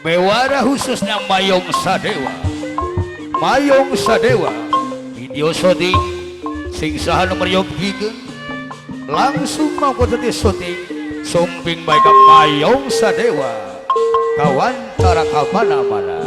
Bewara khususnya Mayong Sadewa. Mayong Sadewa video syuting sing saha nomor yogikeun langsung mau teu syuting sumping bae ka Mayong Sadewa kawan tara ka mana-mana.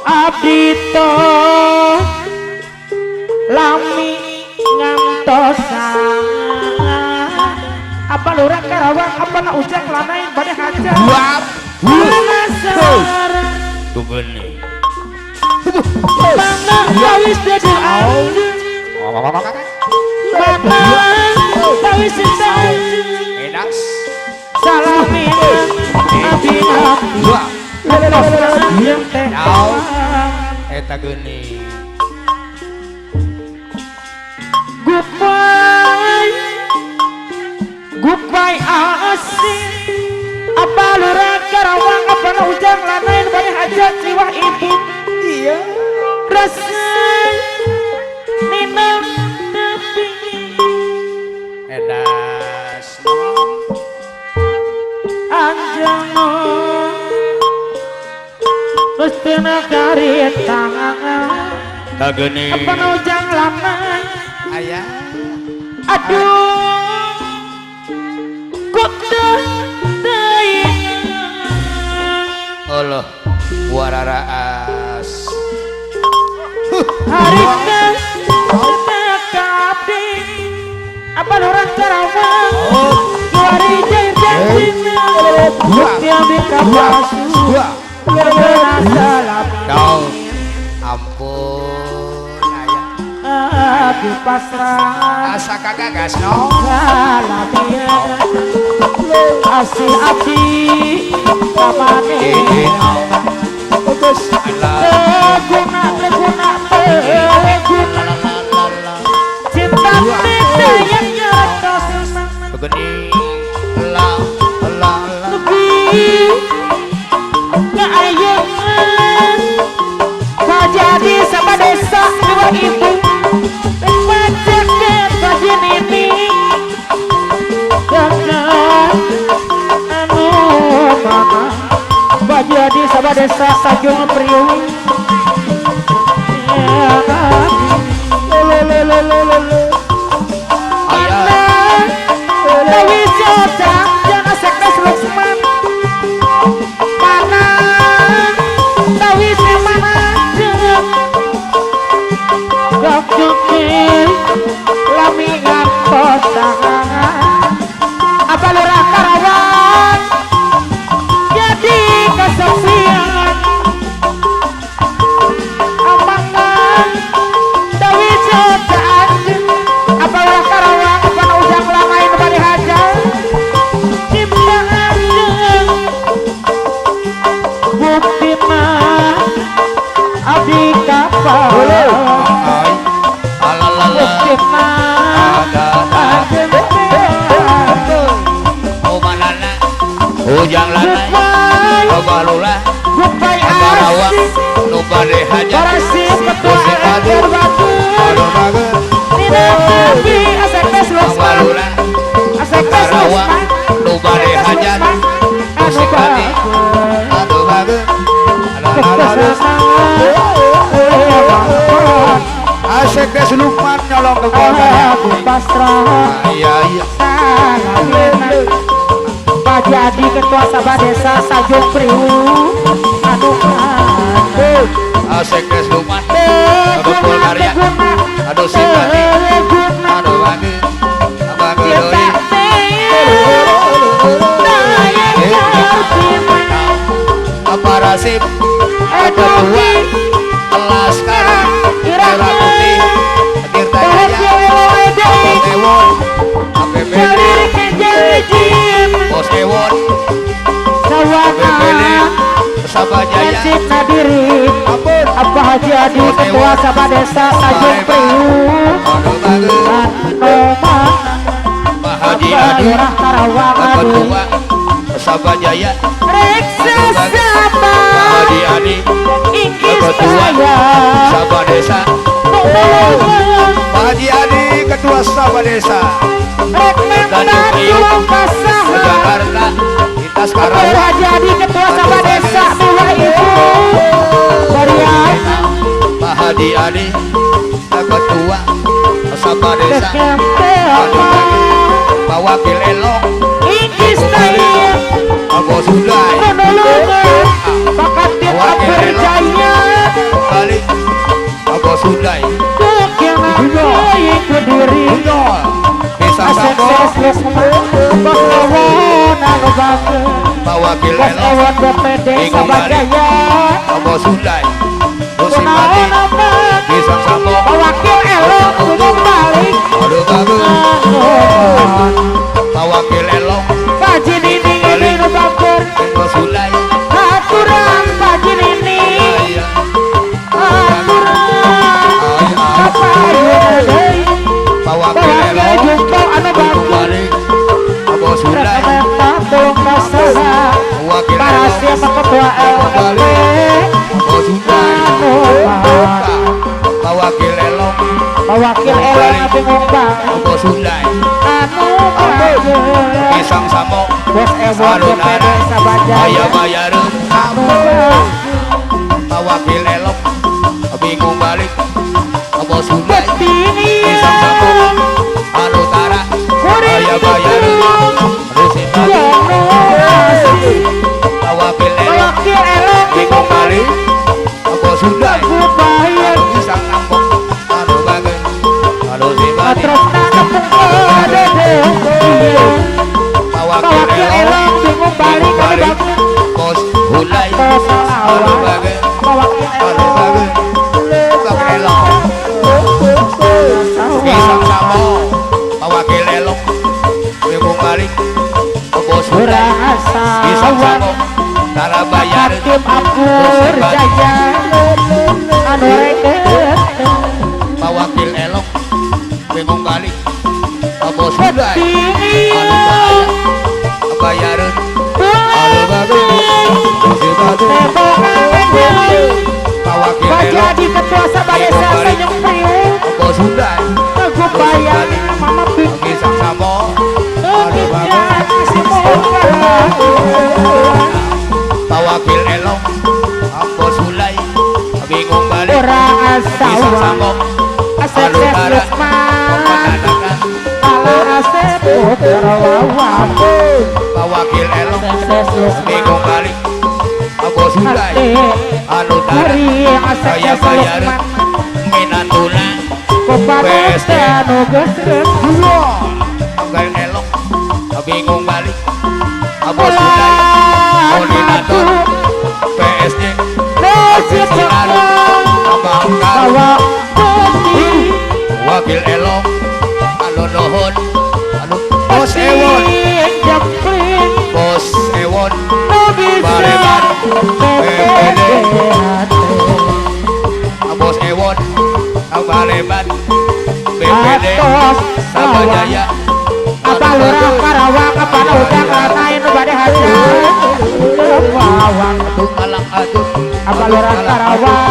Abdito lami ngantosan apa lurah Karawang apa na ujang lanain bade haja nasar tungguin nih mana kawis dede mana kawis dede edas salamin abina yang teh eta geuning goodbye asing apa lurah Karawang apa na ujang lanain bade hajat jiwa ibu iya rasa ninam tapi edas anjano Pestena karita tak geuning apa na ujang lanain aya aduh kota daya Allah wararaas harina dekati apa orang Karawang juari jantina yang dikapasu salam daun ampun aya di pasrah asa kagagas no salamia asih abdi kamane teguna cinta kita yang nyatos begini la lebih keayunan kajadi sama desa dua ibu pacaket kajin ini jangan anu mama kajadi sama desa sajung priung Dewi Sodang jangan sekdes Luxman mana Dewi semana gak jukir lami ngantosan apa lurah Karawang jadi kesepian amangan Dewi Sodang apa lurah Karawang apa na ujang lamain bari haja ciptaan bukti mah abdi kapal bukti mah ujang lanai obalula goodbye Karawang asik nu bade hajat Barasip ketua akhir batu tidak tapi asek tes Luxman obalula asek tes Karawang Luxman nu bade hajat anu musik hati bagus atuh bageun Asik des Lukman nyolong ke kota pasrah iya Pak Jadi ketua Sabah Desa Sajung Priwu aduh Asik des Lukman Bepul karya aduh simpati aduh bagi abang doi apa rasib apa tua Laskar Merah Putih Tirta Jaya Ewon APBD Bos Ewon APBD Sabah Jaya apa Haji Adi ketua Sabah Desa Tanjung Priuk Pak Haji Adi ketua Sabah Jaya Pak Haji Adi ketua Sabah Desa Pak Haji Adi ketua Sabah Desa Tanjung Priuk Jakarta Lintas Karawang Haji Adi ketua Sabah Desa dua ibu Barian Pak Haji Adi ketua Sabah Desa Pak Wakil Elong Abu Sudai Pak Katin Aperjaya Balik Abu Sudai Kediri Bisa Sambo Pak Wakil Elong Bingung Balik Abu Sudai Musimati Bisa Sambo Wakil Elong Bingung Balik Aduh bagus Pak Wakil Elong Paji Nini ini Nubakur Abu Sudai Aturan Paji Nini Aturan Apa Yudai Pak Wakil Elong Jumpa anu Bingung bagus Balik Abu Sudai Rekomendasi tolong masalah Wakil Para Elong siapa ketua LP Abu Sudai Pak Wakil Elong Wakil Elong bingung bang Abu Sudai Anu bagus Pisang Samo Bos Ewon DPD Sabah Ayah Jaya bayarin Anu bagus Pak Wakil Elong Bingung Balik Abu Sudai Betini Pisang Samo Anu Tara Ayah bayarin Rusin Balik Pak Wakil Elong Wakil Elong Bingung Balik Abu Sudai Aku bayar Pisang Samo Anu Bagai Anu Sibadi Terus nanepung Dede Pak Wakil Wakil Elong Elong bingung balik Anu Balik bagus Bos Hulai Bos Anu Salawat Bagai Wakil Anu Elong Bagai Wakil Elong Pisang Samo Pak Wakil Elong Bingung Balik Bos Hulai Pisang Samo Tara bayarin Hakim Abdur Jaya Anu reket Pak Wakil Elong Bingung Balik Bos Hulai Betini Anu bahaya bayarin Anu Bagai Sibadi Pak Wakil Pak Elong Jadi ketua Sabah Desa Tanjung Priuk Bos Hulai Aku bayar Mama Bing Pisang Samo Anu Bagai Pak Wakil Elong Bos Hulai Bingung Balik Orang Pisang asawa Samo Asep Anu Tara Lesman Penanakan Ala Asep Putra Wawan Pak Wakil Elong Asep Lesman Bingung Balik Bos Hulai Anu Tara Hari Asep Ayah bayarin Lesman Minatuna Kepada PSD. Tanu Gesret Wakil Elong Bingung Balik Bos Hulai Koordinator PSG Nasib Sinar Abangkar Bawa Putih Wakil Elong Anu Nuhun Anu Bos Ewon Jepling Bos Ewon Bareman BPD Bos Ewon Baleban BPD Sabah Jaya Apa lurah Karawang apa udang lanain badai hasil Wawang Aduh Malang aduh apa lurah Karawang